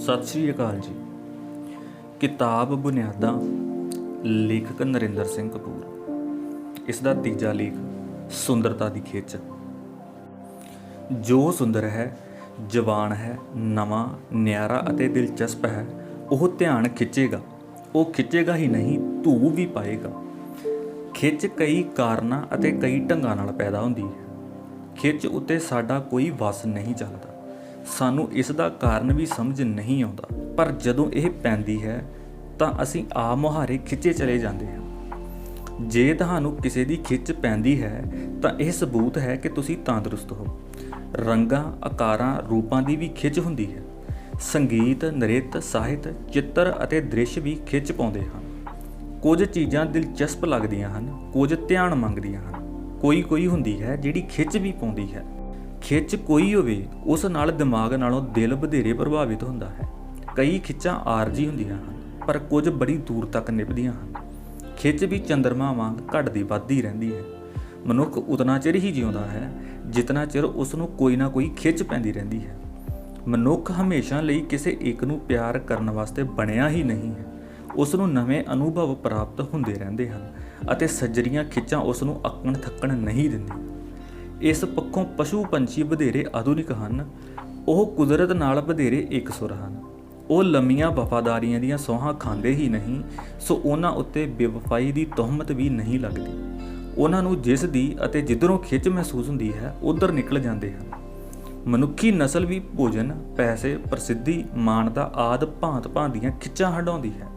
ਸਤਿ ਸ਼੍ਰੀ ਅਕਾਲ ਜੀ। ਕਿਤਾਬ ਬੁਨਿਆਦਾਂ, ਲੇਖਕ ਨਰਿੰਦਰ ਸਿੰਘ ਕਪੂਰ। ਇਸ ਦਾ ਤੀਜਾ ਲੇਖ ਸੁੰਦਰਤਾ ਦੀ ਖਿੱਚ। ਜੋ ਸੁੰਦਰ ਹੈ, ਜਵਾਨ ਹੈ, ਨਵਾਂ, ਨਿਆਰਾ ਅਤੇ ਦਿਲਚਸਪ ਹੈ, ਉਹ ਧਿਆਨ ਖਿੱਚੇਗਾ। ਉਹ ਖਿੱਚੇਗਾ ਹੀ ਨਹੀਂ, ਧੂ ਵੀ ਪਾਏਗਾ। ਖਿੱਚ ਕਈ ਕਾਰਨਾਂ ਅਤੇ ਕਈ ਢੰਗਾਂ ਨਾਲ ਪੈਦਾ ਹੁੰਦੀ ਹੈ। ਖਿੱਚ ਉੱਤੇ ਸਾਡਾ ਕੋਈ ਵੱਸ ਨਹੀਂ ਚੱਲਦਾ। ਸਾਨੂੰ ਇਸ ਦਾ ਕਾਰਨ ਵੀ ਸਮਝ ਨਹੀਂ ਆਉਂਦਾ, ਪਰ ਜਦੋਂ ਇਹ ਪੈਂਦੀ ਹੈ ਤਾਂ ਅਸੀਂ ਆਪ ਮੁਹਾਰੇ ਖਿੱਚੇ ਚਲੇ ਜਾਂਦੇ ਹਾਂ। ਜੇ ਤੁਹਾਨੂੰ ਕਿਸੇ ਦੀ ਖਿੱਚ ਪੈਂਦੀ ਹੈ ਤਾਂ ਇਹ ਸਬੂਤ ਹੈ ਕਿ ਤੁਸੀਂ ਤੰਦਰੁਸਤ ਹੋ। ਰੰਗਾਂ, ਆਕਾਰਾਂ, ਰੂਪਾਂ ਦੀ ਵੀ ਖਿੱਚ ਹੁੰਦੀ ਹੈ। ਸੰਗੀਤ, ਨ੍ਰਿਤ, ਸਾਹਿਤ, ਚਿੱਤਰ ਅਤੇ ਦ੍ਰਿਸ਼ ਵੀ ਖਿੱਚ ਪਾਉਂਦੇ ਹਨ। ਕੁਝ ਚੀਜ਼ਾਂ ਦਿਲਚਸਪ ਲੱਗਦੀਆਂ ਹਨ, ਕੁਝ ਧਿਆਨ ਮੰਗਦੀਆਂ ਹਨ। ਕੋਈ ਹੁੰਦੀ ਹੈ ਜਿਹੜੀ ਖਿੱਚ ਵੀ ਪਾਉਂਦੀ ਹੈ। ਖਿੱਚ ਕੋਈ ਹੋਵੇ, ਉਸ ਨਾਲ ਦਿਮਾਗ ਨਾਲੋਂ ਦਿਲ ਵਧੇਰੇ ਪ੍ਰਭਾਵਿਤ ਹੁੰਦਾ ਹੈ। ਕਈ ਖਿੱਚਾਂ ਆਰਜੀ ਹੁੰਦੀਆਂ ਹਨ, ਪਰ ਕੁਝ ਬੜੀ ਦੂਰ ਤੱਕ ਨਿਭਦੀਆਂ ਹਨ। ਖਿੱਚ ਵੀ ਚੰਦਰਮਾ ਵਾਂਗ ਘਟਦੀ ਵੱਧਦੀ ਰਹਿੰਦੀ ਹੈ। ਮਨੁੱਖ ਉਤਨਾ ਚਿਰ ਹੀ ਜਿਉਂਦਾ ਹੈ ਜਿਤਨਾ ਚਿਰ ਉਸ ਨੂੰ ਕੋਈ ਨਾ ਕੋਈ ਖਿੱਚ ਪੈਂਦੀ ਰਹਿੰਦੀ ਹੈ। ਮਨੁੱਖ ਹਮੇਸ਼ਾ ਲਈ ਕਿਸੇ ਇੱਕ ਨੂੰ ਪਿਆਰ ਕਰਨ ਵਾਸਤੇ ਬਣਿਆ ਹੀ ਨਹੀਂ ਹੈ। ਉਸ ਨੂੰ ਨਵੇਂ ਅਨੁਭਵ ਪ੍ਰਾਪਤ ਹੁੰਦੇ ਰਹਿੰਦੇ ਹਨ ਅਤੇ ਸੱਜਰੀਆਂ ਖਿੱਚਾਂ ਉਸ ਨੂੰ ਅੱਕਣ ਥੱਕਣ ਨਹੀਂ ਦਿੰਦੀਆਂ। ਇਸ ਪੱਖੋਂ ਪਸ਼ੂ ਪੰਛੀ ਵਧੇਰੇ ਆਧੁਨਿਕ ਹਨ। ਉਹ ਕੁਦਰਤ ਨਾਲ ਵਧੇਰੇ ਇਕਸੁਰ ਹਨ। ਉਹ ਲੰਮੀਆਂ ਵਫਾਦਾਰੀਆਂ ਦੀਆਂ ਸੌਹਾਂ ਖਾਂਦੇ ਹੀ ਨਹੀਂ, ਸੋ ਉਹਨਾਂ ਉੱਤੇ ਬੇਵਫਾਈ ਦੀ ਤੁਹਮਤ ਵੀ ਨਹੀਂ ਲੱਗਦੀ। ਉਹਨਾਂ ਨੂੰ ਜਿਸ ਦੀ ਅਤੇ ਜਿੱਧਰੋਂ ਖਿੱਚ ਮਹਿਸੂਸ ਹੁੰਦੀ ਹੈ, ਉੱਧਰ ਨਿਕਲ ਜਾਂਦੇ ਹਨ। ਮਨੁੱਖੀ ਨਸਲ ਵੀ ਭੋਜਨ, ਪੈਸੇ, ਪ੍ਰਸਿੱਧੀ, ਮਾਨਤਾ ਆਦਿ ਭਾਂਤ ਦੀਆਂ ਖਿੱਚਾਂ ਹੰਢਾਉਂਦੀ ਹੈ,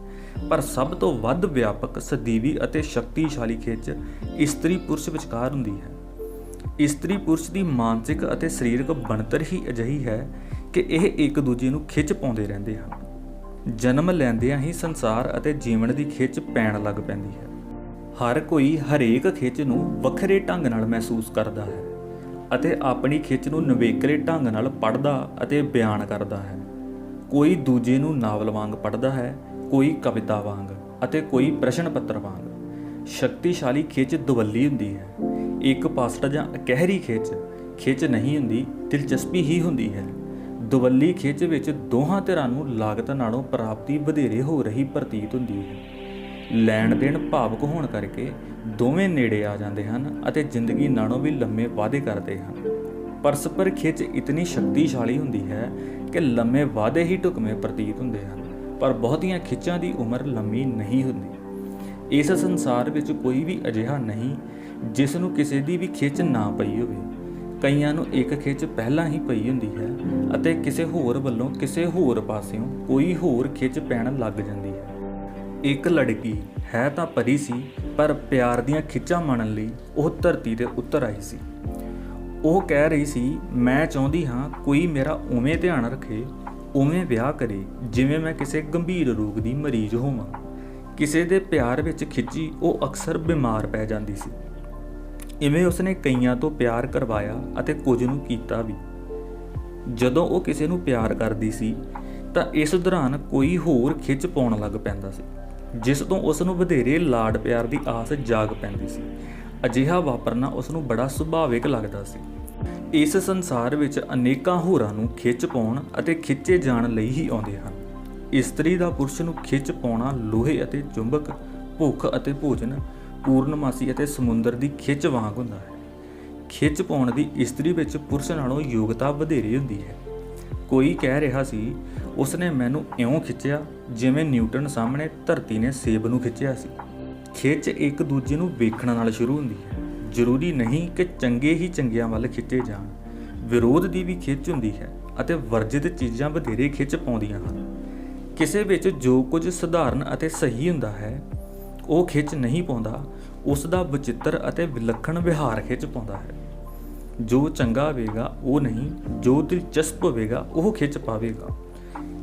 ਪਰ ਸਭ ਤੋਂ ਵੱਧ ਵਿਆਪਕ, ਸਦੀਵੀ ਅਤੇ ਸ਼ਕਤੀਸ਼ਾਲੀ ਖਿੱਚ ਇਸਤਰੀ ਪੁਰਸ਼ ਵਿਚਕਾਰ ਹੁੰਦੀ ਹੈ। ਇਸਤਰੀ ਪੁਰਸ਼ ਦੀ ਮਾਨਸਿਕ ਅਤੇ ਸਰੀਰਕ ਬਣਤਰ ਹੀ ਅਜਿਹੀ ਹੈ ਕਿ ਇਹ ਇੱਕ ਦੂਜੇ ਨੂੰ ਖਿੱਚ ਪਾਉਂਦੇ ਰਹਿੰਦੇ ਹਨ। ਜਨਮ ਲੈਂਦਿਆਂ ਹੀ ਸੰਸਾਰ ਅਤੇ ਜੀਵਨ ਦੀ ਖਿੱਚ ਪੈਣ ਲੱਗ ਪੈਂਦੀ ਹੈ। ਹਰ ਕੋਈ ਹਰੇਕ ਖਿੱਚ ਨੂੰ ਵੱਖਰੇ ਢੰਗ ਨਾਲ ਮਹਿਸੂਸ ਕਰਦਾ ਹੈ ਅਤੇ ਆਪਣੀ ਖਿੱਚ ਨੂੰ ਨਿਵੇਕਲੇ ਢੰਗ ਨਾਲ ਪੜ੍ਹਦਾ ਅਤੇ ਬਿਆਨ ਕਰਦਾ ਹੈ। ਕੋਈ ਦੂਜੇ ਨੂੰ ਨਾਵਲ ਵਾਂਗ ਪੜ੍ਹਦਾ ਹੈ, ਕੋਈ ਕਵਿਤਾ ਵਾਂਗ ਅਤੇ ਕੋਈ ਪ੍ਰਸ਼ਨ ਪੱਤਰ ਵਾਂਗ। ਸ਼ਕਤੀਸ਼ਾਲੀ ਖਿੱਚ ਦੁਵੱਲੀ ਹੁੰਦੀ ਹੈ। ਇੱਕ ਪਾਸਟ ਜਾਂ ਇਕਹਿਰੀ ਖਿੱਚ ਨਹੀਂ ਹੁੰਦੀ, ਦਿਲਚਸਪੀ ਹੀ ਹੁੰਦੀ ਹੈ। ਦੁਵੱਲੀ ਖਿੱਚ ਵਿੱਚ ਦੋਹਾਂ ਧਿਰਾਂ ਨੂੰ ਲਾਗਤ ਨਾਲੋਂ ਪ੍ਰਾਪਤੀ ਵਧੇਰੇ ਹੋ ਰਹੀ ਪ੍ਰਤੀਤ ਹੁੰਦੀ ਹੈ। ਲੈਣ ਦੇਣ ਭਾਵੁਕ ਹੋਣ ਕਰਕੇ ਦੋਵੇਂ ਨੇੜੇ ਆ ਜਾਂਦੇ ਹਨ ਅਤੇ ਜ਼ਿੰਦਗੀ ਨਾਲੋਂ ਵੀ ਲੰਮੇ ਵਾਅਦੇ ਕਰਦੇ ਹਨ। ਪਰਸਪਰ ਖਿੱਚ ਇਤਨੀ ਸ਼ਕਤੀਸ਼ਾਲੀ ਹੁੰਦੀ ਹੈ ਕਿ ਲੰਮੇ ਵਾਅਦੇ ਹੀ ਢੁਕਵੇਂ ਪ੍ਰਤੀਤ ਹੁੰਦੇ ਹਨ, ਪਰ ਬਹੁਤੀਆਂ ਖਿੱਚਾਂ ਦੀ ਉਮਰ ਲੰਮੀ ਨਹੀਂ ਹੁੰਦੀ। ਇਸ ਸੰਸਾਰ ਵਿੱਚ ਕੋਈ ਵੀ ਅਜਿਹਾ ਨਹੀਂ ਜਿਸ ਨੂੰ ਕਿਸੇ ਦੀ ਵੀ ਖਿੱਚ ਨਾ ਪਈ ਹੋਵੇ। ਕਈਆਂ ਨੂੰ ਇੱਕ ਖਿੱਚ ਪਹਿਲਾਂ ਹੀ ਪਈ ਹੁੰਦੀ ਹੈ ਅਤੇ ਕਿਸੇ ਹੋਰ ਵੱਲੋਂ ਕਿਸੇ ਹੋਰ ਪਾਸਿਓਂ ਕੋਈ ਹੋਰ ਖਿੱਚ ਪੈਣ ਲੱਗ ਜਾਂਦੀ ਹੈ। ਇੱਕ ਲੜਕੀ ਹੈ ਤਾਂ ਪਰੀ ਸੀ, ਪਰ ਪਿਆਰ ਦੀਆਂ ਖਿੱਚਾਂ ਮੰਨਣ ਲਈ ਉਹ ਧਰਤੀ ਤੇ ਉਤਰ ਆਈ ਸੀ। ਉਹ ਕਹਿ ਰਹੀ ਸੀ, ਮੈਂ ਚਾਹੁੰਦੀ ਹਾਂ ਕੋਈ ਮੇਰਾ ਉਵੇਂ ਧਿਆਨ ਰੱਖੇ, ਉਵੇਂ ਵਿਆਹ ਕਰੇ ਜਿਵੇਂ ਮੈਂ ਕਿਸੇ ਗੰਭੀਰ ਰੋਗ ਦੀ ਮਰੀਜ਼ ਹੋਵਾਂ। ਕਿਸੇ ਦੇ ਪਿਆਰ ਵਿੱਚ ਖਿੱਚੀ ਉਹ ਅਕਸਰ ਬਿਮਾਰ ਪੈ ਜਾਂਦੀ ਸੀ। ਇਵੇਂ ਉਸਨੇ ਕਈਆਂ ਤੋਂ ਪਿਆਰ ਕਰਵਾਇਆ ਅਤੇ ਕੁਝ ਨੂੰ ਕੀਤਾ ਵੀ। ਜਦੋਂ ਉਹ ਕਿਸੇ ਨੂੰ ਪਿਆਰ ਕਰਦੀ ਸੀ ਤਾਂ ਇਸ ਦੌਰਾਨ ਕੋਈ ਹੋਰ ਖਿੱਚ ਪਾਉਣ ਲੱਗ ਪੈਂਦਾ ਸੀ, ਜਿਸ ਤੋਂ ਉਸ ਨੂੰ ਵਧੇਰੇ ਲਾਡ ਪਿਆਰ ਦੀ ਆਸ ਜਾਗ ਪੈਂਦੀ ਸੀ। ਅਜਿਹਾ ਵਾਪਰਨਾ ਉਸ ਨੂੰ ਬੜਾ ਸੁਭਾਵਿਕ ਲੱਗਦਾ ਸੀ। ਇਸ ਸੰਸਾਰ ਵਿੱਚ ਅਨੇਕਾਂ ਹੋਰਾਂ ਨੂੰ ਖਿੱਚ ਪਾਉਣ ਅਤੇ ਖਿੱਚੇ ਜਾਣ ਲਈ ਹੀ ਆਉਂਦੇ ਹਨ। ਇਸਤਰੀ ਦਾ ਪੁਰਸ਼ ਨੂੰ ਖਿੱਚ ਪਾਉਣਾ ਲੋਹੇ ਅਤੇ ਚੁੰਬਕ, ਭੁੱਖ ਅਤੇ ਭੋਜਨ, ਪੂਰਨਮਾਸੀ ਅਤੇ ਸਮੁੰਦਰ ਦੀ ਖਿੱਚ ਵਾਂਗ ਹੁੰਦਾ ਹੈ। ਖਿੱਚ ਪਾਉਣ ਦੀ ਇਸਤਰੀ ਵਿੱਚ ਪੁਰਸ਼ ਨਾਲੋਂ ਯੋਗਤਾ ਵਧੇਰੇ ਹੁੰਦੀ ਹੈ। ਕੋਈ ਕਹਿ ਰਿਹਾ ਸੀ, ਉਸਨੇ ਮੈਨੂੰ ਇਉਂ ਖਿੱਚਿਆ ਜਿਵੇਂ ਨਿਊਟਨ ਸਾਹਮਣੇ ਧਰਤੀ ਨੇ ਸੇਬ ਨੂੰ ਖਿੱਚਿਆ ਸੀ। ਖਿੱਚ ਇੱਕ ਦੂਜੇ ਨੂੰ ਵੇਖਣ ਨਾਲ ਸ਼ੁਰੂ ਹੁੰਦੀ ਹੈ। ਜ਼ਰੂਰੀ ਨਹੀਂ ਕਿ ਚੰਗੇ ਹੀ ਚੰਗਿਆਂ ਵੱਲ ਖਿੱਚੇ ਜਾਣ। ਵਿਰੋਧ ਦੀ ਵੀ ਖਿੱਚ ਹੁੰਦੀ ਹੈ ਅਤੇ ਵਰਜਿਤ ਚੀਜ਼ਾਂ ਵਧੇਰੇ ਖਿੱਚ ਪਾਉਂਦੀਆਂ ਹਨ। ਕਿਸੇ ਵਿੱਚ ਜੋ ਕੁਝ ਸਧਾਰਨ ਅਤੇ ਸਹੀ ਹੁੰਦਾ ਹੈ ਉਹ ਖਿੱਚ ਨਹੀਂ ਪਾਉਂਦਾ, ਉਸ ਦਾ ਵਚਿੱਤਰ ਅਤੇ ਵਿਲੱਖਣ ਵਿਹਾਰ ਖਿੱਚ ਪਾਉਂਦਾ ਹੈ। ਜੋ ਚੰਗਾ ਹੋਵੇਗਾ ਉਹ ਨਹੀਂ, ਜੋ ਦਿਲਚਸਪ ਹੋਵੇਗਾ ਉਹ ਖਿੱਚ ਪਾਵੇਗਾ।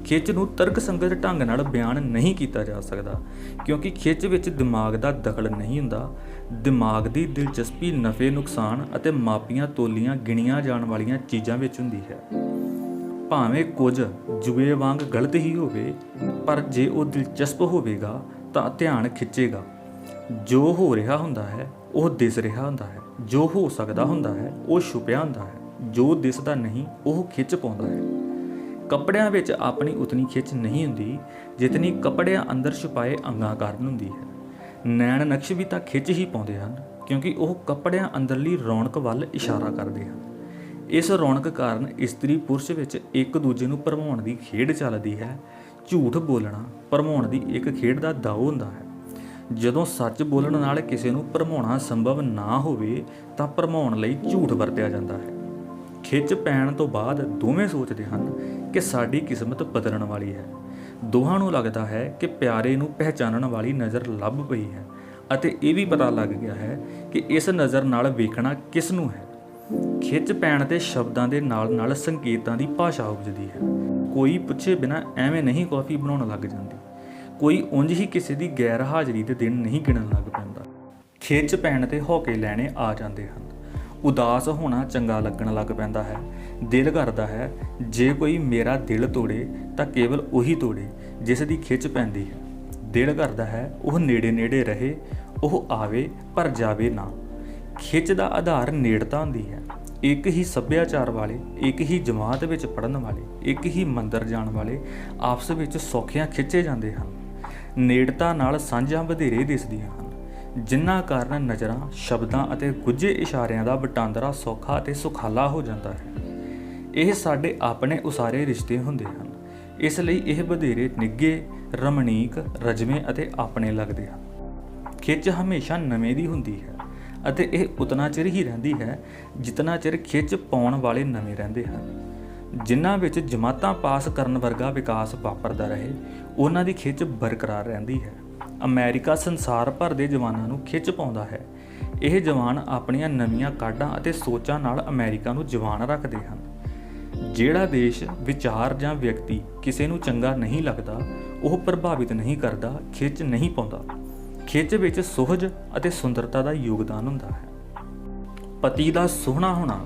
ਖਿੱਚ ਨੂੰ ਤਰਕਸੰਗਤ ਢੰਗ ਨਾਲ ਬਿਆਨ ਨਹੀਂ ਕੀਤਾ ਜਾ ਸਕਦਾ, ਕਿਉਂਕਿ ਖਿੱਚ ਵਿੱਚ ਦਿਮਾਗ ਦਾ ਦਖਲ ਨਹੀਂ ਹੁੰਦਾ। ਦਿਮਾਗ ਦੀ ਦਿਲਚਸਪੀ ਨਫੇ ਨੁਕਸਾਨ ਅਤੇ ਮਾਪੀਆਂ ਤੋਲੀਆਂ ਗਿਣੀਆਂ ਜਾਣ ਵਾਲੀਆਂ ਚੀਜ਼ਾਂ ਵਿੱਚ ਹੁੰਦੀ ਹੈ। ਭਾਵੇਂ ਕੁਝ ਜੂਏ ਵਾਂਗ ਗਲਤ ਹੀ ਹੋਵੇ, ਪਰ ਜੇ ਉਹ ਦਿਲਚਸਪ ਹੋਵੇਗਾ ਤਾਂ ਧਿਆਨ ਖਿੱਚੇਗਾ। ਜੋ ਹੋ ਰਿਹਾ ਹੁੰਦਾ ਹੈ ਉਹ ਦਿਸ ਰਿਹਾ ਹੁੰਦਾ ਹੈ, ਜੋ ਹੋ ਸਕਦਾ ਹੁੰਦਾ ਹੈ ਉਹ ਛੁਪਿਆ ਹੁੰਦਾ ਹੈ, ਜੋ ਦਿਸਦਾ ਨਹੀਂ ਉਹ ਖਿੱਚ ਪਾਉਂਦਾ ਹੈ। ਕੱਪੜਿਆਂ ਵਿੱਚ ਆਪਣੀ ਉਤਨੀ ਖਿੱਚ ਨਹੀਂ ਹੁੰਦੀ ਜਿਤਨੀ ਕੱਪੜਿਆਂ ਅੰਦਰ ਛੁਪਾਏ ਅੰਗਾਂ ਕਾਰਨ ਹੁੰਦੀ ਹੈ। ਨੈਣ ਨਕਸ਼ ਵੀ ਤਾਂ ਖਿੱਚ ਹੀ ਪਾਉਂਦੇ ਹਨ, ਕਿਉਂਕਿ ਉਹ ਕੱਪੜਿਆਂ ਅੰਦਰਲੀ ਰੌਣਕ ਵੱਲ ਇਸ਼ਾਰਾ ਕਰਦੇ ਹਨ। ਇਸ ਰੌਣਕ ਕਾਰਨ ਇਸਤਰੀ ਪੁਰਸ਼ ਵਿੱਚ ਇੱਕ ਦੂਜੇ ਨੂੰ ਭਰਮਾਉਣ ਦੀ ਖੇਡ ਚੱਲਦੀ ਹੈ। ਝੂਠ ਬੋਲਣਾ ਭਰਮਾਉਣ ਦੀ ਇੱਕ ਖੇਡ ਦਾ ਦਾਅ ਹੁੰਦਾ ਹੈ। ਜਦੋਂ ਸੱਚ ਬੋਲਣ ਨਾਲ ਕਿਸੇ ਨੂੰ ਭਰਮਾਉਣਾ ਸੰਭਵ ਨਾ ਹੋਵੇ ਤਾਂ ਭਰਮਾਉਣ ਲਈ ਝੂਠ ਵਰਤਿਆ ਜਾਂਦਾ ਹੈ। ਖਿੱਚ ਪੈਣ ਤੋਂ ਬਾਅਦ ਦੋਵੇਂ ਸੋਚਦੇ ਹਨ ਕਿ ਸਾਡੀ ਕਿਸਮਤ ਬਦਲਣ ਵਾਲੀ ਹੈ। ਦੋਹਾਂ ਨੂੰ ਲੱਗਦਾ ਹੈ ਕਿ ਪਿਆਰੇ ਨੂੰ ਪਹਿਚਾਨਣ ਵਾਲੀ ਨਜ਼ਰ ਲੱਭ ਪਈ ਹੈ ਅਤੇ ਇਹ ਵੀ ਪਤਾ ਲੱਗ ਗਿਆ ਹੈ ਕਿ ਇਸ ਨਜ਼ਰ ਨਾਲ ਵੇਖਣਾ ਕਿਸ ਨੂੰ ਹੈ। ਖਿੱਚ ਪੈਣ ਤੇ ਸ਼ਬਦਾਂ ਦੇ ਨਾਲ ਨਾਲ ਸੰਕੇਤਾਂ ਦੀ ਭਾਸ਼ਾ ਉਪਜਦੀ ਹੈ। ਕੋਈ ਪੁੱਛੇ ਬਿਨਾਂ ਐਵੇਂ ਨਹੀਂ ਕੌਫੀ ਬਣਾਉਣ ਲੱਗ ਜਾਂਦੀ। ਕੋਈ ਉਂਝ ਹੀ ਕਿਸੇ ਦੀ ਗੈਰ ਹਾਜ਼ਰੀ ਦੇ ਦਿਨ ਨਹੀਂ ਗਿਣਨ ਲੱਗ ਪੈਂਦਾ। ਖਿੱਚ ਪੈਣ ਤੇ ਹੌਕੇ ਲੈਣੇ ਆ ਜਾਂਦੇ ਹਨ। ਉਦਾਸ ਹੋਣਾ ਚੰਗਾ ਲੱਗਣ ਲੱਗ ਪੈਂਦਾ ਹੈ। ਦਿਲ ਕਰਦਾ ਹੈ ਜੇ ਕੋਈ ਮੇਰਾ ਦਿਲ ਤੋੜੇ ਤਾਂ ਕੇਵਲ ਉਹੀ ਤੋੜੇ ਜਿਸ ਦੀ ਖਿੱਚ ਪੈਂਦੀ ਹੈ। ਦਿਲ ਕਰਦਾ ਹੈ ਉਹ ਨੇੜੇ ਨੇੜੇ ਰਹੇ, ਉਹ ਆਵੇ ਪਰ ਜਾਵੇ ਨਾ। ਖਿੱਚ ਦਾ ਆਧਾਰ ਨੇੜਤਾ ਹੁੰਦੀ ਹੈ। ਇੱਕ ਹੀ ਸੱਭਿਆਚਾਰ ਵਾਲੇ, ਇੱਕ ਹੀ ਜਮਾਤ ਵਿੱਚ ਪੜ੍ਹਨ ਵਾਲੇ, ਇੱਕ ਹੀ ਮੰਦਰ ਜਾਣ ਵਾਲੇ ਆਪਸ ਵਿੱਚ ਸੌਖਿਆਂ ਖਿੱਚੇ ਜਾਂਦੇ ਹਨ। ਨੇੜਤਾ ਨਾਲ ਸਾਂਝਾਂ ਵਧੇਰੇ ਦਿਸਦੀਆਂ ਹਨ, ਜਿਨ੍ਹਾਂ ਕਾਰਨ ਨਜ਼ਰਾਂ, ਸ਼ਬਦਾਂ ਅਤੇ ਗੁੱਝੇ ਇਸ਼ਾਰਿਆਂ ਦਾ ਵਟਾਂਦਰਾ ਸੌਖਾ ਅਤੇ ਸੁਖਾਲਾ ਹੋ ਜਾਂਦਾ ਹੈ। ਇਹ ਸਾਡੇ ਆਪਣੇ ਉਸਾਰੇ ਰਿਸ਼ਤੇ ਹੁੰਦੇ ਹਨ, ਇਸ ਲਈ ਇਹ ਵਧੇਰੇ ਨਿੱਘੇ, ਰਮਣੀਕ, ਰਜਵੇਂ ਅਤੇ ਆਪਣੇ ਲੱਗਦੇ ਹਨ। ਖਿੱਚ ਹਮੇਸ਼ਾ ਨਵੇਂ ਦੀ ਹੁੰਦੀ ਹੈ ਅਤੇ ਇਹ ਉਤਨਾ ਚਿਰ ਹੀ ਰਹਿੰਦੀ ਹੈ ਜਿਤਨਾ ਚਿਰ ਖਿੱਚ ਪਾਉਣ ਵਾਲੇ ਨਵੇਂ ਰਹਿੰਦੇ ਹਨ। ਜਿਨ੍ਹਾਂ ਵਿੱਚ ਜਮਾਤਾਂ ਪਾਸ ਕਰਨ ਵਰਗਾ ਵਿਕਾਸ ਵਾਪਰਦਾ ਰਹੇ, ਉਹਨਾਂ ਦੀ ਖਿੱਚ ਬਰਕਰਾਰ ਰਹਿੰਦੀ ਹੈ। ਅਮਰੀਕਾ ਸੰਸਾਰ ਭਰ ਦੇ ਜਵਾਨਾਂ ਨੂੰ ਖਿੱਚ ਪਾਉਂਦਾ ਹੈ। ਇਹ ਜਵਾਨ ਆਪਣੀਆਂ ਨਵੀਆਂ ਕਾਢਾਂ ਅਤੇ ਸੋਚਾਂ ਨਾਲ ਅਮਰੀਕਾ ਨੂੰ ਜਵਾਨ ਰੱਖਦੇ ਹਨ। ਜਿਹੜਾ ਦੇਸ਼, ਵਿਚਾਰ ਜਾਂ ਵਿਅਕਤੀ ਕਿਸੇ ਨੂੰ ਚੰਗਾ ਨਹੀਂ ਲੱਗਦਾ, ਉਹ ਪ੍ਰਭਾਵਿਤ ਨਹੀਂ ਕਰਦਾ, ਖਿੱਚ ਨਹੀਂ ਪਾਉਂਦਾ। ਖਿੱਚ ਵਿੱਚ ਸੁਹਜ ਅਤੇ ਸੁੰਦਰਤਾ ਦਾ ਯੋਗਦਾਨ ਹੁੰਦਾ ਹੈ। ਪਤੀ ਦਾ ਸੋਹਣਾ ਹੋਣਾ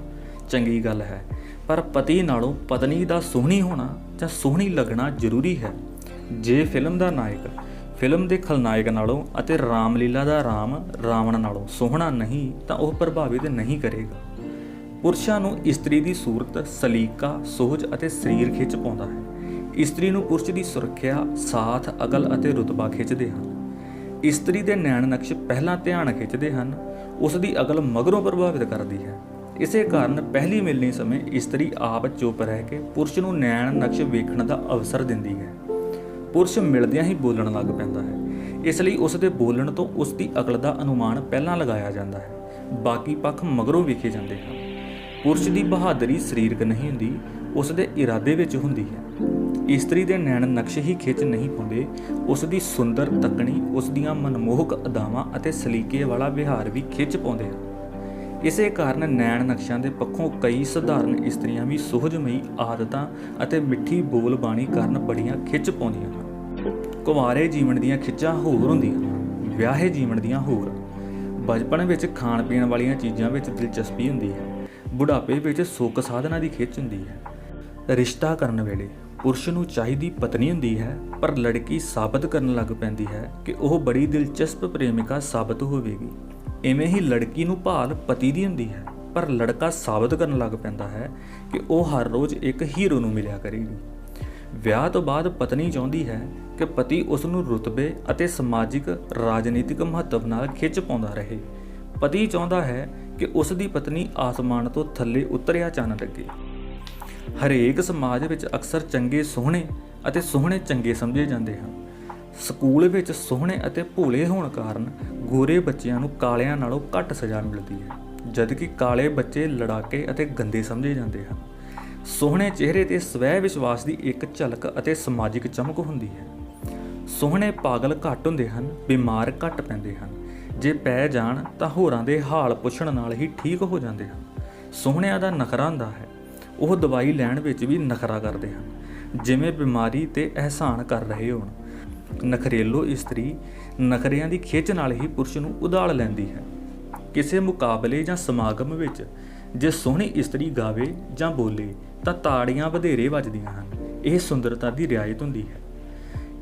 ਚੰਗੀ ਗੱਲ ਹੈ, ਪਰ ਪਤੀ ਨਾਲੋਂ ਪਤਨੀ ਦਾ ਸੋਹਣੀ ਹੋਣਾ ਜਾਂ ਸੋਹਣੀ ਲੱਗਣਾ ਜ਼ਰੂਰੀ ਹੈ। ਜੇ ਫਿਲਮ ਦਾ ਨਾਇਕ ਫਿਲਮ ਦੇ ਖਲਨਾਇਕ ਨਾਲੋਂ ਅਤੇ ਰਾਮਲੀਲਾ ਦਾ ਰਾਮ ਰਾਵਣ ਨਾਲੋਂ ਸੋਹਣਾ ਨਹੀਂ ਤਾਂ ਉਹ ਪ੍ਰਭਾਵਿਤ ਨਹੀਂ ਕਰੇਗਾ। ਪੁਰਸ਼ਾਂ ਨੂੰ ਇਸਤਰੀ ਦੀ ਸੂਰਤ, ਸਲੀਕਾ, ਸੁਹਜ ਅਤੇ ਸਰੀਰ ਖਿੱਚ ਪਾਉਂਦਾ ਹੈ। ਇਸਤਰੀ ਨੂੰ ਪੁਰਸ਼ ਦੀ ਸੁਰੱਖਿਆ, ਸਾਥ, ਅਕਲ ਅਤੇ ਰੁਤਬਾ ਖਿੱਚਦੇ ਹਨ। ਇਸਤਰੀ ਦੇ ਨੈਣ ਨਕਸ਼ ਪਹਿਲਾਂ ਧਿਆਨ ਖਿੱਚਦੇ ਹਨ, ਉਸ ਦੀ ਅਕਲ ਮਗਰੋਂ ਪ੍ਰਭਾਵਿਤ ਕਰਦੀ ਹੈ। ਇਸੇ ਕਾਰਨ ਪਹਿਲੀ ਮਿਲਣੀ ਸਮੇਂ ਇਸਤਰੀ ਆਪ ਚੁੱਪ ਰਹਿ ਕੇ ਪੁਰਸ਼ ਨੂੰ ਨੈਣ ਨਕਸ਼ ਵੇਖਣ ਦਾ ਅਵਸਰ ਦਿੰਦੀ ਹੈ। ਪੁਰਸ਼ ਮਿਲਦਿਆਂ ਹੀ ਬੋਲਣ ਲੱਗ ਪੈਂਦਾ ਹੈ, ਇਸ ਲਈ ਉਸ ਦੇ ਬੋਲਣ ਤੋਂ ਉਸ ਦੀ ਅਕਲ ਦਾ ਅਨੁਮਾਨ ਪਹਿਲਾਂ ਲਗਾਇਆ ਜਾਂਦਾ ਹੈ, ਬਾਕੀ ਪੱਖ ਮਗਰੋਂ ਵੇਖੇ ਜਾਂਦੇ ਹਨ। ਪੁਰਸ਼ ਦੀ ਬਹਾਦਰੀ ਸਰੀਰਕ ਨਹੀਂ ਹੁੰਦੀ, ਉਸ ਦੇ ਇਰਾਦੇ ਵਿੱਚ ਹੁੰਦੀ ਹੈ। ਇਸਤਰੀ ਦੇ ਨੈਣ ਨਕਸ਼ ਹੀ ਖਿੱਚ ਨਹੀਂ ਪਾਉਂਦੇ, ਉਸ ਦੀ ਸੁੰਦਰ ਤੱਕਣੀ, ਉਸ ਦੀਆਂ ਮਨਮੋਹਕ ਅਦਾਵਾਂ ਅਤੇ ਸਲੀਕੇ ਵਾਲਾ ਵਿਹਾਰ ਵੀ ਖਿੱਚ ਪਾਉਂਦੇ ਹਨ। ਇਸੇ ਕਾਰਨ ਨੈਣ ਨਕਸ਼ਾਂ ਦੇ ਪੱਖੋਂ ਕਈ ਸਧਾਰਨ ਇਸਤਰੀਆਂ ਵੀ ਸੁਹਜਮਈ ਆਦਤਾਂ ਅਤੇ ਮਿੱਠੀ ਬੋਲ ਬਾਣੀ ਕਾਰਨ ਬੜੀਆਂ ਖਿੱਚ ਪਾਉਂਦੀਆਂ ਹਨ। ਕੁਆਰੇ ਜੀਵਨ ਦੀਆਂ ਖਿੱਚਾਂ ਹੋਰ ਹੁੰਦੀਆਂ ਹਨ, ਵਿਆਹੇ ਜੀਵਨ ਦੀਆਂ ਹੋਰ। ਬਚਪਨ ਵਿੱਚ ਖਾਣ ਪੀਣ ਵਾਲੀਆਂ ਚੀਜ਼ਾਂ ਵਿੱਚ ਦਿਲਚਸਪੀ ਹੁੰਦੀ ਹੈ, ਬੁਢਾਪੇ ਵਿੱਚ ਸੁੱਖ ਸਾਧਨਾਂ ਦੀ ਖਿੱਚ ਹੁੰਦੀ ਹੈ। ਰਿਸ਼ਤਾ ਕਰਨ ਵੇਲੇ ਪੁਰਸ਼ ਨੂੰ ਚਾਹੀਦੀ ਪਤਨੀ ਹੁੰਦੀ ਹੈ, ਪਰ ਲੜਕੀ ਸਾਬਤ ਕਰਨ ਲੱਗ ਪੈਂਦੀ ਹੈ ਕਿ ਉਹ ਬੜੀ ਦਿਲਚਸਪ ਪ੍ਰੇਮਿਕਾ ਸਾਬਤ ਹੋਵੇਗੀ। ਇਵੇਂ ਹੀ ਲੜਕੀ ਨੂੰ ਭਾਲ ਪਤੀ ਦੀ ਹੁੰਦੀ ਹੈ, ਪਰ ਲੜਕਾ ਸਾਬਤ ਕਰਨ ਲੱਗ ਪੈਂਦਾ ਹੈ ਕਿ ਉਹ ਹਰ ਰੋਜ਼ ਇੱਕ ਹੀਰੋ ਨੂੰ ਮਿਲਿਆ ਕਰੇਗੀ। ਵਿਆਹ ਤੋਂ ਬਾਅਦ ਪਤਨੀ ਚਾਹੁੰਦੀ ਹੈ ਕਿ ਪਤੀ ਉਸ ਨੂੰ ਰੁਤਬੇ ਅਤੇ ਸਮਾਜਿਕ ਰਾਜਨੀਤਿਕ ਮਹੱਤਵ ਨਾਲ ਖਿੱਚ ਪਾਉਂਦਾ ਰਹੇ। ਪਤੀ ਚਾਹੁੰਦਾ ਹੈ ਕਿ ਉਸ ਦੀ ਪਤਨੀ ਆਸਮਾਨ ਤੋਂ ਥੱਲੇ ਉਤਰਿਆ ਚੰਨ ਲੱਗੇ। ਹਰੇਕ ਸਮਾਜ ਵਿੱਚ ਅਕਸਰ ਚੰਗੇ ਸੋਹਣੇ ਅਤੇ ਸੋਹਣੇ ਚੰਗੇ ਸਮਝੇ ਜਾਂਦੇ ਹਨ। ਸਕੂਲ ਵਿੱਚ ਸੋਹਣੇ ਅਤੇ ਭੋਲੇ ਹੋਣ ਕਾਰਨ ਗੋਰੇ ਬੱਚਿਆਂ ਨੂੰ ਕਾਲਿਆਂ ਨਾਲੋਂ ਘੱਟ ਸਜ਼ਾ ਮਿਲਦੀ ਹੈ, ਜਦਕਿ ਕਾਲੇ ਬੱਚੇ ਲੜਾਕੇ ਅਤੇ ਗੰਦੇ ਸਮਝੇ ਜਾਂਦੇ ਹਨ। ਸੋਹਣੇ ਚਿਹਰੇ ਤੇ ਸਵੈ ਵਿਸ਼ਵਾਸ ਦੀ ਇੱਕ ਝਲਕ ਅਤੇ ਸਮਾਜਿਕ ਚਮਕ ਹੁੰਦੀ ਹੈ। ਸੋਹਣੇ ਪਾਗਲ ਘੱਟ ਹੁੰਦੇ ਹਨ, ਬਿਮਾਰ ਘੱਟ ਪੈਂਦੇ ਹਨ। ਜੇ ਪੈ ਜਾਣ ਤਾਂ ਹੋਰਾਂ ਦੇ ਹਾਲ ਪੁੱਛਣ ਨਾਲ ਹੀ ਠੀਕ ਹੋ ਜਾਂਦੇ ਹਨ। ਸੋਹਣਿਆਂ ਦਾ ਨਖਰਾ ਹੁੰਦਾ ਹੈ, ਉਹ ਦਵਾਈ ਲੈਣ ਵਿੱਚ ਵੀ ਨਖਰਾ ਕਰਦੇ ਹਨ, ਜਿਵੇਂ ਬਿਮਾਰੀ ਤੇ ਅਹਿਸਾਨ ਕਰ ਰਹੇ ਹੋਣ। ਨਖਰੇਲੋ ਇਸਤਰੀ ਨਖਰਿਆਂ ਦੀ ਖਿੱਚ ਨਾਲ ਹੀ ਪੁਰਸ਼ ਨੂੰ ਉਧਾਲ ਲੈਂਦੀ ਹੈ। ਕਿਸੇ ਮੁਕਾਬਲੇ ਜਾਂ ਸਮਾਗਮ ਵਿੱਚ ਜੇ ਸੋਹਣੀ ਇਸਤਰੀ ਗਾਵੇ ਜਾਂ ਬੋਲੇ ਤਾਂ ਤਾੜੀਆਂ ਵਧੇਰੇ ਵੱਜਦੀਆਂ ਹਨ। ਇਹ ਸੁੰਦਰਤਾ ਦੀ ਰਿਆਇਤ ਹੁੰਦੀ ਹੈ।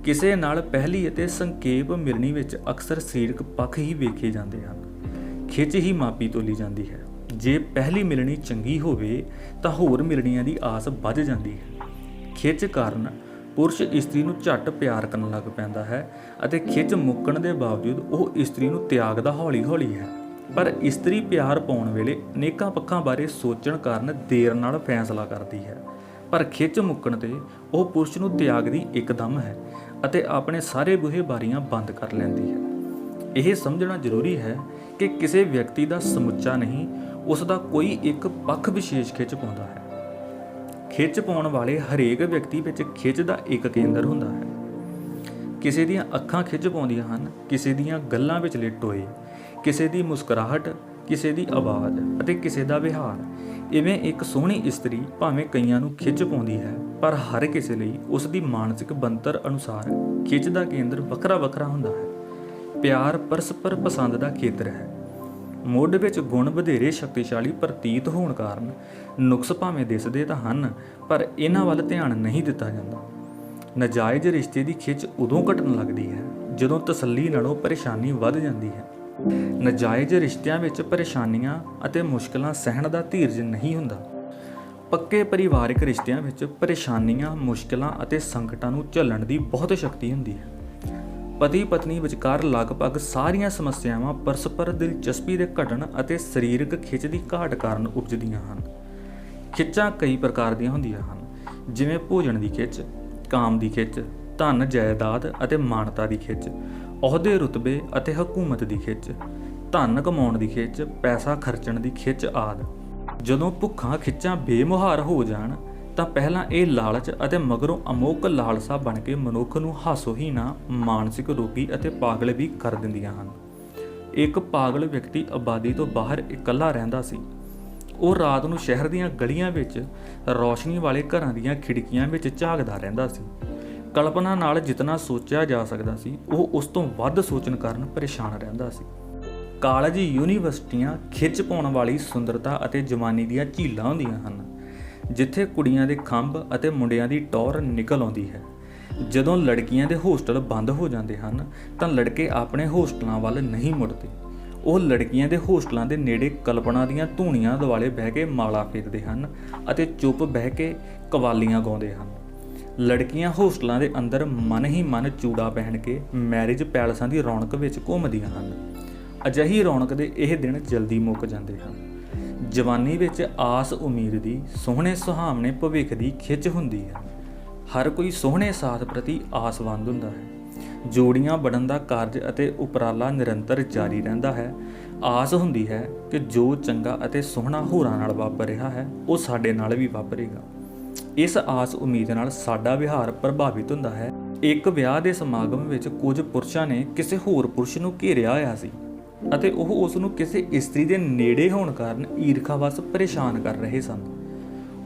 ਕਿਸੇ ਨਾਲ ਪਹਿਲੀ ਅਤੇ ਸੰਖੇਪ ਮਿਲਣੀ ਵਿੱਚ ਅਕਸਰ ਸਰੀਰਕ ਪੱਖ ਹੀ ਵੇਖੇ ਜਾਂਦੇ ਹਨ। ਖਿੱਚ ਹੀ ਮਾਪੀ ਤੋਲੀ ਜਾਂਦੀ ਹੈ। ਜੇ ਪਹਿਲੀ ਮਿਲਣੀ ਚੰਗੀ ਹੋਵੇ ਤਾਂ ਹੋਰ ਮਿਲਣੀਆਂ ਦੀ ਆਸ ਵੱਧ ਜਾਂਦੀ ਹੈ। ਖਿੱਚ ਕਾਰਨ ਪੁਰਸ਼ ਇਸਤਰੀ ਨੂੰ ਝੱਟ ਪਿਆਰ ਕਰਨ ਲੱਗ ਪੈਂਦਾ ਹੈ ਅਤੇ ਖਿੱਚ ਮੁੱਕਣ ਦੇ ਬਾਵਜੂਦ ਉਹ ਇਸਤਰੀ ਨੂੰ ਤਿਆਗਦਾ ਹੌਲੀ-ਹੌਲੀ ਹੈ। ਪਰ ਇਸਤਰੀ ਪਿਆਰ ਪਾਉਣ ਵੇਲੇ ਅਨੇਕਾਂ ਪੱਖਾਂ ਬਾਰੇ ਸੋਚਣ ਕਾਰਨ ਦੇਰ ਨਾਲ ਫੈਸਲਾ ਕਰਦੀ ਹੈ, ਪਰ ਖਿੱਚ ਮੁੱਕਣ 'ਤੇ ਉਹ ਪੁਰਸ਼ ਨੂੰ ਤਿਆਗਦੀ ਇੱਕਦਮ ਹੈ ਅਤੇ ਆਪਣੇ ਸਾਰੇ ਬੂਹੇ ਬਾਰੀਆਂ ਬੰਦ ਕਰ ਲੈਂਦੀ ਹੈ। ਇਹ ਸਮਝਣਾ ਜ਼ਰੂਰੀ ਹੈ ਕਿ ਕਿਸੇ ਵਿਅਕਤੀ ਦਾ ਸਮੁੱਚਾ ਨਹੀਂ, ਉਸ ਦਾ ਕੋਈ ਇੱਕ ਪੱਖ ਵਿਸ਼ੇਸ਼ ਖਿੱਚ ਪਾਉਂਦਾ ਹੈ। ਖਿੱਚ ਪਾਉਣ ਵਾਲੇ ਹਰੇਕ ਵਿਅਕਤੀ ਵਿੱਚ ਖਿੱਚ ਦਾ ਇੱਕ ਕੇਂਦਰ ਹੁੰਦਾ ਹੈ। ਕਿਸੇ ਦੀਆਂ ਅੱਖਾਂ ਖਿੱਚ ਪਾਉਂਦੀਆਂ ਹਨ, ਕਿਸੇ ਦੀਆਂ ਗੱਲਾਂ ਵਿਚਲੇ ਟੋਏ, ਕਿਸੇ ਦੀ ਮੁਸਕਰਾਹਟ, ਕਿਸੇ ਦੀ ਆਵਾਜ਼ ਅਤੇ ਕਿਸੇ ਦਾ ਵਿਹਾਰ। ਇਵੇਂ ਇੱਕ ਸੋਹਣੀ ਇਸਤਰੀ ਭਾਵੇਂ ਕਈਆਂ ਨੂੰ ਖਿੱਚ ਪਾਉਂਦੀ ਹੈ, ਪਰ ਹਰ ਕਿਸੇ ਲਈ ਉਸ ਦੀ ਮਾਨਸਿਕ ਬਣਤਰ ਅਨੁਸਾਰ ਖਿੱਚ ਦਾ ਕੇਂਦਰ ਵੱਖਰਾ-ਵੱਖਰਾ ਹੁੰਦਾ ਹੈ। ਪਿਆਰ ਪਰਸਪਰ ਪਸੰਦ ਦਾ ਖੇਤਰ ਹੈ। ਮੁੱਢ ਵਿੱਚ ਗੁਣ ਵਧੇਰੇ ਸ਼ਕਤੀਸ਼ਾਲੀ ਪ੍ਰਤੀਤ ਹੋਣ ਕਾਰਨ ਨੁਕਸ ਭਾਵੇਂ ਦਿਸਦੇ ਤਾਂ ਹਨ, ਪਰ ਇਹਨਾਂ ਵੱਲ ਧਿਆਨ ਨਹੀਂ ਦਿੱਤਾ ਜਾਂਦਾ। ਨਾਜਾਇਜ਼ ਰਿਸ਼ਤੇ ਦੀ ਖਿੱਚ ਉਦੋਂ ਘਟਣ ਲੱਗਦੀ ਹੈ ਜਦੋਂ ਤਸੱਲੀ ਨਾਲੋਂ ਪਰੇਸ਼ਾਨੀ ਵੱਧ ਜਾਂਦੀ ਹੈ। ਨਾਜਾਇਜ਼ ਰਿਸ਼ਤਿਆਂ ਵਿੱਚ ਪਰੇਸ਼ਾਨੀਆਂ ਅਤੇ ਮੁਸ਼ਕਲਾਂ ਸਹਿਣ ਦਾ ਧੀਰਜ ਨਹੀਂ ਹੁੰਦਾ। ਪੱਕੇ ਪਰਿਵਾਰਕ ਰਿਸ਼ਤਿਆਂ ਵਿੱਚ ਪਰੇਸ਼ਾਨੀਆਂ, ਮੁਸ਼ਕਲਾਂ ਅਤੇ ਸੰਕਟਾਂ ਨੂੰ ਝੱਲਣ ਦੀ ਬਹੁਤ ਸ਼ਕਤੀ ਹੁੰਦੀ ਹੈ। ਪਤੀ ਪਤਨੀ ਵਿਚਕਾਰ ਲਗਭਗ ਸਾਰੀਆਂ ਸਮੱਸਿਆਵਾਂ ਪਰਸਪਰ ਦਿਲਚਸਪੀ ਦੇ ਘਟਣ ਅਤੇ ਸਰੀਰਕ ਖਿੱਚ ਦੀ ਘਾਟ ਕਾਰਨ ਉਪਜਦੀਆਂ ਹਨ। ਖਿੱਚਾਂ ਕਈ ਪ੍ਰਕਾਰ ਦੀਆਂ ਹੁੰਦੀਆਂ ਹਨ, ਜਿਵੇਂ ਭੋਜਨ ਦੀ ਖਿੱਚ, ਕਾਮ ਦੀ ਖਿੱਚ, ਧਨ ਜਾਇਦਾਦ ਅਤੇ ਮਾਨਤਾ ਦੀ ਖਿੱਚ, ਅਹੁਦੇ ਰੁਤਬੇ ਅਤੇ ਹਕੂਮਤ ਦੀ ਖਿੱਚ, ਧਨ ਕਮਾਉਣ ਦੀ ਖਿੱਚ, ਪੈਸਾ ਖਰਚਣ ਦੀ ਖਿੱਚ ਆਦਿ। ਜਦੋਂ ਭੁੱਖਾਂ ਖਿੱਚਾਂ ਬੇਮੁਹਾਰ ਹੋ ਜਾਣ ਤਾਂ ਪਹਿਲਾਂ ਇਹ ਲਾਲਚ ਅਤੇ ਮਗਰੋਂ ਅਮੋਕ ਲਾਲਸਾ ਬਣ ਕੇ ਮਨੁੱਖ ਨੂੰ ਹਾਸੋਹੀਣਾ, ਮਾਨਸਿਕ ਰੋਗੀ ਅਤੇ ਪਾਗਲ ਵੀ ਕਰ ਦਿੰਦੀਆਂ ਹਨ। ਇੱਕ ਪਾਗਲ ਵਿਅਕਤੀ ਆਬਾਦੀ ਤੋਂ ਬਾਹਰ ਇਕੱਲਾ ਰਹਿੰਦਾ ਸੀ। ਉਹ ਰਾਤ ਨੂੰ ਸ਼ਹਿਰ ਦੀਆਂ ਗਲੀਆਂ ਵਿੱਚ ਰੌਸ਼ਨੀ ਵਾਲੇ ਘਰਾਂ ਦੀਆਂ ਖਿੜਕੀਆਂ ਵਿੱਚ ਝਾਕਦਾ ਰਹਿੰਦਾ ਸੀ। ਕਲਪਨਾ ਨਾਲ ਜਿਤਨਾ ਸੋਚਿਆ ਜਾ ਸਕਦਾ ਸੀ, ਉਹ ਉਸ ਤੋਂ ਵੱਧ ਸੋਚਣ ਕਾਰਨ ਪਰੇਸ਼ਾਨ ਰਹਿੰਦਾ ਸੀ। ਕਾਲਜ, ਯੂਨੀਵਰਸਿਟੀਆਂ ਖਿੱਚ ਪਾਉਣ ਵਾਲੀ ਸੁੰਦਰਤਾ ਅਤੇ ਜਵਾਨੀ ਦੀਆਂ ਝੀਲਾਂ ਹੁੰਦੀਆਂ ਹਨ, ਜਿੱਥੇ ਕੁੜੀਆਂ ਦੇ ਖੰਭ ਅਤੇ ਮੁੰਡਿਆਂ ਦੀ ਟੌਰ ਨਿਕਲ ਆਉਂਦੀ ਹੈ। ਜਦੋਂ ਲੜਕੀਆਂ ਦੇ ਹੋਸਟਲ ਬੰਦ ਹੋ ਜਾਂਦੇ ਹਨ ਤਾਂ ਲੜਕੇ ਆਪਣੇ ਹੋਸਟਲਾਂ ਵੱਲ ਨਹੀਂ ਮੁੜਦੇ। ਉਹ ਲੜਕੀਆਂ ਦੇ ਹੋਸਟਲਾਂ ਦੇ ਨੇੜੇ ਕਲਪਨਾ ਦੀਆਂ ਧੂਣੀਆਂ ਦੁਆਲੇ ਬਹਿ ਕੇ ਮਾਲਾ ਫੇਰਦੇ ਹਨ ਅਤੇ ਚੁੱਪ ਬਹਿ ਕੇ ਕਵਾਲੀਆਂ ਗਾਉਂਦੇ ਹਨ। ਲੜਕੀਆਂ ਹੋਸਟਲਾਂ ਦੇ ਅੰਦਰ ਮਨ ਹੀ ਮਨ ਚੂੜਾ ਪਹਿਨ ਕੇ ਮੈਰਿਜ ਪੈਲਸਾਂ ਦੀ ਰੌਣਕ ਵਿੱਚ ਘੁੰਮਦੀਆਂ ਹਨ। ਅਜਿਹੀ ਰੌਣਕ ਦੇ ਇਹ ਦਿਨ ਜਲਦੀ ਮੁੱਕ ਜਾਂਦੇ ਹਨ। ਜਵਾਨੀ ਵਿੱਚ ਆਸ ਉਮੀਦ ਦੀ, ਸੋਹਣੇ ਸੁਹਾਵਣੇ ਭਵਿੱਖ ਦੀ ਖਿੱਚ ਹੁੰਦੀ ਹੈ। ਹਰ ਕੋਈ ਸੋਹਣੇ ਸਾਥ ਪ੍ਰਤੀ ਆਸਵੰਦ ਹੁੰਦਾ ਹੈ। ਜੋੜੀਆਂ ਬਣਨ ਦਾ ਕਾਰਜ ਅਤੇ ਉਪਰਾਲਾ ਨਿਰੰਤਰ ਜਾਰੀ ਰਹਿੰਦਾ ਹੈ। ਆਸ ਹੁੰਦੀ ਹੈ ਕਿ ਜੋ ਚੰਗਾ ਅਤੇ ਸੋਹਣਾ ਹੋਰਾਂ ਨਾਲ ਵਾਪਰ ਰਿਹਾ ਹੈ, ਉਹ ਸਾਡੇ ਨਾਲ ਵੀ ਵਾਪਰੇਗਾ। ਇਸ ਆਸ ਉਮੀਦ ਨਾਲ ਸਾਡਾ ਵਿਹਾਰ ਪ੍ਰਭਾਵਿਤ ਹੁੰਦਾ ਹੈ। ਇੱਕ ਵਿਆਹ ਦੇ ਸਮਾਗਮ ਵਿੱਚ ਕੁਝ ਪੁਰਸ਼ਾਂ ਨੇ ਕਿਸੇ ਹੋਰ ਪੁਰਸ਼ ਨੂੰ ਘੇਰਿਆ ਹੋਇਆ ਸੀ ਅਤੇ ਉਹ ਉਸ ਨੂੰ ਕਿਸੇ ਇਸਤਰੀ ਦੇ ਨੇੜੇ ਹੋਣ ਕਾਰਨ ਈਰਖਾਵਸ ਪਰੇਸ਼ਾਨ ਕਰ ਰਹੇ ਸਨ।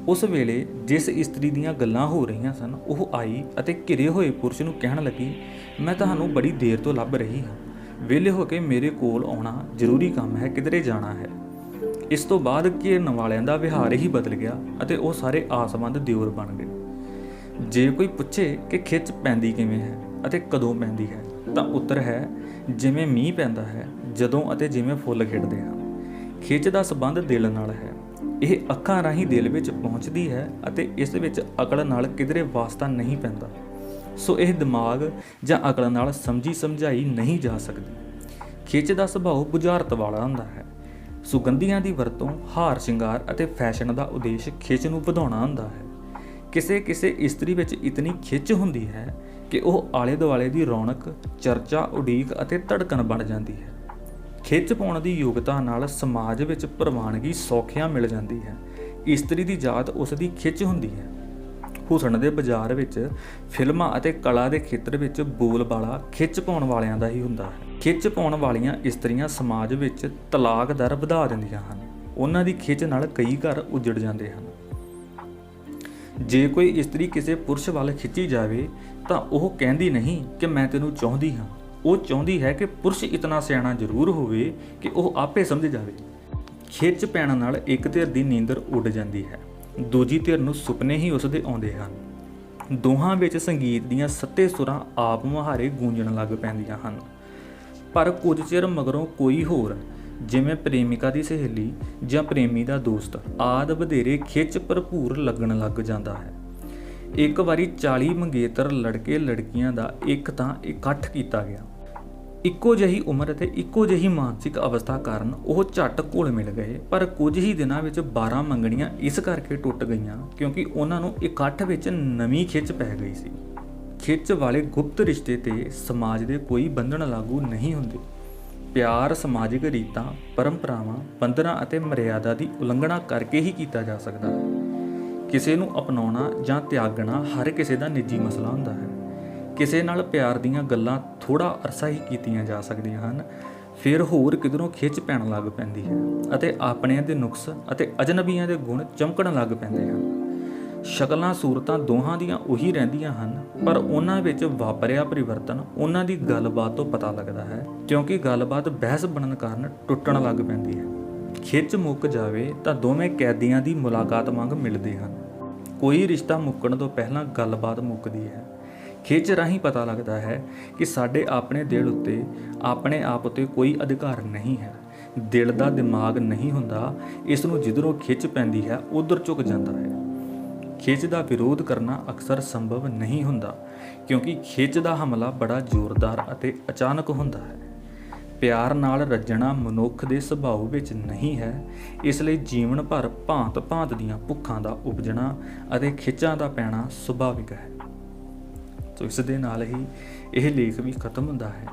ਉਸ ਵੇਲੇ ਜਿਸ ਇਸਤਰੀ ਦੀਆਂ ਗੱਲਾਂ ਹੋ ਰਹੀਆਂ ਸਨ, ਉਹ ਆਈ ਅਤੇ ਘਿਰੇ ਹੋਏ ਪੁਰਸ਼ ਨੂੰ ਕਹਿਣ ਲੱਗੀ, ਮੈਂ ਤੁਹਾਨੂੰ ਬੜੀ ਦੇਰ ਤੋਂ ਲੱਭ ਰਹੀ ਹਾਂ, ਵਿਹਲੇ ਹੋ ਕੇ ਮੇਰੇ ਕੋਲ ਆਉਣਾ, ਜ਼ਰੂਰੀ ਕੰਮ ਹੈ, ਕਿਧਰੇ ਜਾਣਾ ਹੈ। ਇਸ ਤੋਂ ਬਾਅਦ ਘੇਰਨ ਵਾਲਿਆਂ ਦਾ ਵਿਹਾਰ ਹੀ ਬਦਲ ਗਿਆ ਅਤੇ ਉਹ ਸਾਰੇ ਆਸਵੰਦ ਦਿਓਰ ਬਣ ਗਏ। ਜੇ ਕੋਈ ਪੁੱਛੇ ਕਿ ਖਿੱਚ ਪੈਂਦੀ ਕਿਵੇਂ ਹੈ ਅਤੇ ਕਦੋਂ ਪੈਂਦੀ ਹੈ, ਤਾਂ ਉੱਤਰ ਹੈ, ਜਿਵੇਂ ਮੀਂਹ ਪੈਂਦਾ ਹੈ, ਜਦੋਂ ਅਤੇ ਜਿਵੇਂ ਫੁੱਲ ਖਿੜਦੇ ਹਨ। ਖਿੱਚ ਦਾ ਸੰਬੰਧ ਦਿਲ ਨਾਲ ਹੈ। ਇਹ ਅੱਖਾਂ ਰਾਹੀਂ ਦਿਲ ਵਿੱਚ ਪਹੁੰਚਦੀ ਹੈ ਅਤੇ ਇਸ ਵਿੱਚ ਅਕਲ ਨਾਲ ਕਿਧਰੇ ਵਾਸਤਾ ਨਹੀਂ ਪੈਂਦਾ। ਸੋ ਇਹ ਦਿਮਾਗ ਜਾਂ ਅਕਲ ਨਾਲ ਸਮਝੀ ਸਮਝਾਈ ਨਹੀਂ ਜਾ ਸਕਦੀ। ਖਿੱਚ ਦਾ ਸੁਭਾਅ ਬੁਝਾਰਤ ਵਾਲਾ ਹੁੰਦਾ ਹੈ। ਸੁਗੰਧੀਆਂ ਦੀ ਵਰਤੋਂ, ਹਾਰ ਸ਼ਿੰਗਾਰ ਅਤੇ ਫੈਸ਼ਨ ਦਾ ਉਦੇਸ਼ ਖਿੱਚ ਨੂੰ ਵਧਾਉਣਾ ਹੁੰਦਾ ਹੈ। ਕਿਸੇ ਇਸਤਰੀ ਵਿੱਚ ਇਤਨੀ ਖਿੱਚ ਹੁੰਦੀ ਹੈ ਕਿ ਉਹ ਆਲੇ ਦੁਆਲੇ ਦੀ ਰੌਣਕ, ਚਰਚਾ, ਉਡੀਕ ਅਤੇ ਧੜਕਣ ਬਣ ਜਾਂਦੀ ਹੈ। ਖਿੱਚ ਪਾਉਣ ਦੀ ਯੋਗਤਾ ਨਾਲ ਸਮਾਜ ਵਿੱਚ ਪ੍ਰਵਾਨਗੀ ਸੌਖਿਆਂ ਮਿਲ ਜਾਂਦੀ ਹੈ। ਇਸਤਰੀ ਦੀ ਜਾਤ ਉਸ ਦੀ ਖਿੱਚ ਹੁੰਦੀ ਹੈ। ਹੁਸਨ ਦੇ ਬਾਜ਼ਾਰ ਵਿੱਚ, ਫਿਲਮਾਂ ਅਤੇ ਕਲਾ ਦੇ ਖੇਤਰ ਵਿੱਚ ਬੋਲਬਾਲਾ ਖਿੱਚ ਪਾਉਣ ਵਾਲਿਆਂ ਦਾ ਹੀ ਹੁੰਦਾ ਹੈ। ਖਿੱਚ ਪਾਉਣ ਵਾਲੀਆਂ ਇਸਤਰੀਆਂ ਸਮਾਜ ਵਿੱਚ ਤਲਾਕ ਦਰ ਵਧਾ ਦਿੰਦੀਆਂ ਹਨ। ਉਹਨਾਂ ਦੀ ਖਿੱਚ ਨਾਲ ਕਈ ਘਰ ਉਜੜ ਜਾਂਦੇ ਹਨ। ਜੇ ਕੋਈ ਇਸਤਰੀ ਕਿਸੇ ਪੁਰਸ਼ ਵੱਲ ਖਿੱਚੀ ਜਾਵੇ ਤਾਂ ਉਹ ਕਹਿੰਦੀ ਨਹੀਂ ਕਿ ਮੈਂ ਤੈਨੂੰ ਚਾਹੁੰਦੀ ਹਾਂ। ਉਹ ਚਾਹੁੰਦੀ ਹੈ ਕਿ ਪੁਰਸ਼ ਇਤਨਾ ਸਿਆਣਾ ਜ਼ਰੂਰ ਹੋਵੇ ਕਿ ਉਹ ਆਪੇ ਸਮਝ ਜਾਵੇ। ਖਿੱਚ ਪੈਣ ਨਾਲ ਇੱਕ ਧਿਰ ਦੀ ਨੀਂਦਰ ਉੱਡ ਜਾਂਦੀ ਹੈ, ਦੂਜੀ ਧਿਰ ਨੂੰ ਸੁਪਨੇ ਹੀ ਉਸਦੇ ਆਉਂਦੇ ਹਨ। ਦੋਹਾਂ ਵਿੱਚ ਸੰਗੀਤ ਦੀਆਂ ਸੱਤੇ ਸੁਰਾਂ ਆਪ ਮੁਹਾਰੇ ਗੂੰਜਣ ਲੱਗ ਪੈਂਦੀਆਂ ਹਨ। ਪਰ ਕੁਝ ਚਿਰ ਮਗਰੋਂ ਕੋਈ ਹੋਰ, ਜਿਵੇਂ ਪ੍ਰੇਮਿਕਾ ਦੀ ਸਹੇਲੀ ਜਾਂ ਪ੍ਰੇਮੀ ਦਾ ਦੋਸਤ ਆਦਿ ਵਧੇਰੇ ਖਿੱਚ ਭਰਪੂਰ ਲੱਗਣ ਲੱਗ ਜਾਂਦਾ ਹੈ। ਇੱਕ ਵਾਰੀ 40 ਮੰਗੇਤਰ ਲੜਕੇ ਲੜਕੀਆਂ ਦਾ ਇੱਕ ਤਾਂ ਇਕੱਠ ਕੀਤਾ ਗਿਆ। ਇੱਕੋ ਜਿਹੀ ਉਮਰ ਅਤੇ ਇੱਕੋ ਜਿਹੀ ਮਾਨਸਿਕ ਅਵਸਥਾ ਕਾਰਨ ਉਹ ਝੱਟ ਘੁਲ ਮਿਲ ਗਏ, ਪਰ ਕੁਝ ਹੀ ਦਿਨਾਂ ਵਿੱਚ 12 ਮੰਗਣੀਆਂ ਇਸ ਕਰਕੇ ਟੁੱਟ ਗਈਆਂ ਕਿਉਂਕਿ ਉਹਨਾਂ ਨੂੰ ਇਕੱਠ ਵਿੱਚ ਨਵੀਂ ਖਿੱਚ ਪੈ ਗਈ ਸੀ। ਖਿੱਚ ਵਾਲੇ ਗੁਪਤ ਰਿਸ਼ਤੇ ਤੇ ਸਮਾਜ ਦੇ ਕੋਈ ਬੰਧਨ ਲਾਗੂ ਨਹੀਂ ਹੁੰਦੇ। ਪਿਆਰ ਸਮਾਜਿਕ ਰੀਤਾਂ, ਪਰੰਪਰਾਵਾਂ, ਬੰਧਨਾਂ ਅਤੇ ਮਰਿਆਦਾ ਦੀ ਉਲੰਘਣਾ ਕਰਕੇ ਹੀ ਕੀਤਾ ਜਾ ਸਕਦਾ ਹੈ। ਕਿਸੇ ਨੂੰ ਅਪਣਾਉਣਾ ਜਾਂ ਤਿਆਗਣਾ ਹਰ ਕਿਸੇ ਦਾ ਨਿੱਜੀ ਮਸਲਾ ਹੁੰਦਾ ਹੈ। ਕਿਸੇ ਨਾਲ ਪਿਆਰ ਦੀਆਂ ਗੱਲਾਂ ਥੋੜ੍ਹਾ ਅਰਸਾ ਹੀ ਕੀਤੀਆਂ ਜਾ ਸਕਦੀਆਂ ਹਨ, ਫਿਰ ਹੋਰ ਕਿਧਰੋਂ ਖਿੱਚ ਪੈਣ ਲੱਗ ਪੈਂਦੀ ਹੈ ਅਤੇ ਆਪਣਿਆਂ ਦੇ ਨੁਕਸ ਅਤੇ ਅਜਨਬੀਆਂ ਦੇ ਗੁਣ ਚਮਕਣ ਲੱਗ ਪੈਂਦੇ ਹਨ। ਸ਼ਕਲਾਂ ਸੂਰਤਾਂ ਦੋਹਾਂ ਦੀਆਂ ਉਹੀ ਰਹਿੰਦੀਆਂ ਹਨ, ਪਰ ਉਹਨਾਂ ਵਿੱਚ ਵਾਪਰਿਆ ਪਰਿਵਰਤਨ ਉਹਨਾਂ ਦੀ ਗੱਲਬਾਤ ਤੋਂ ਪਤਾ ਲੱਗਦਾ ਹੈ, ਕਿਉਂਕਿ ਗੱਲਬਾਤ ਬਹਿਸ ਬਣਨ ਕਾਰਨ ਟੁੱਟਣ ਲੱਗ ਪੈਂਦੀ ਹੈ। ਖਿੱਚ ਮੁੱਕ ਜਾਵੇ ਤਾਂ ਦੋਵੇਂ ਕੈਦੀਆਂ ਦੀ ਮੁਲਾਕਾਤ ਵਾਂਗ ਮਿਲਦੇ ਹਨ। ਕੋਈ ਰਿਸ਼ਤਾ ਮੁੱਕਣ ਤੋਂ ਪਹਿਲਾਂ ਗੱਲਬਾਤ ਮੁੱਕਦੀ ਹੈ। ਖਿੱਚ ਰਾਹੀਂ ਪਤਾ ਲੱਗਦਾ ਹੈ ਕਿ ਸਾਡੇ ਆਪਣੇ ਦਿਲ ਉੱਤੇ, ਆਪਣੇ ਆਪ ਉੱਤੇ ਕੋਈ ਅਧਿਕਾਰ ਨਹੀਂ ਹੈ। ਦਿਲ ਦਾ ਦਿਮਾਗ ਨਹੀਂ ਹੁੰਦਾ, ਇਸ ਨੂੰ ਜਿੱਧਰੋਂ ਖਿੱਚ ਪੈਂਦੀ ਹੈ ਉੱਧਰ ਝੁਕ ਜਾਂਦਾ ਹੈ। ਖਿੱਚ ਦਾ ਵਿਰੋਧ ਕਰਨਾ ਅਕਸਰ ਸੰਭਵ ਨਹੀਂ ਹੁੰਦਾ, ਕਿਉਂਕਿ ਖਿੱਚ ਦਾ ਹਮਲਾ ਬੜਾ ਜ਼ੋਰਦਾਰ ਅਤੇ ਅਚਾਨਕ ਹੁੰਦਾ ਹੈ। ਪਿਆਰ ਨਾਲ ਰੱਜਣਾ ਮਨੁੱਖ ਦੇ ਸੁਭਾਅ ਵਿੱਚ ਨਹੀਂ ਹੈ, ਇਸ ਲਈ ਜੀਵਨ ਭਰ ਭਾਂਤ-ਭਾਂਤ ਦੀਆਂ ਭੁੱਖਾਂ ਦਾ ਉਪਜਣਾ ਅਤੇ ਖਿੱਚਾਂ ਦਾ ਪੈਣਾ ਸੁਭਾਵਿਕ ਹੈ। ਸੋ ਇਸ ਦੇ ਨਾਲ ਹੀ ਇਹ ਲੇਖ ਵੀ ਖਤਮ ਹੁੰਦਾ ਹੈ।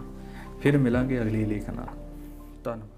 ਫਿਰ ਮਿਲਾਂਗੇ ਅਗਲੇ ਲੇਖ ਨਾਲ। ਧੰਨਵਾਦ।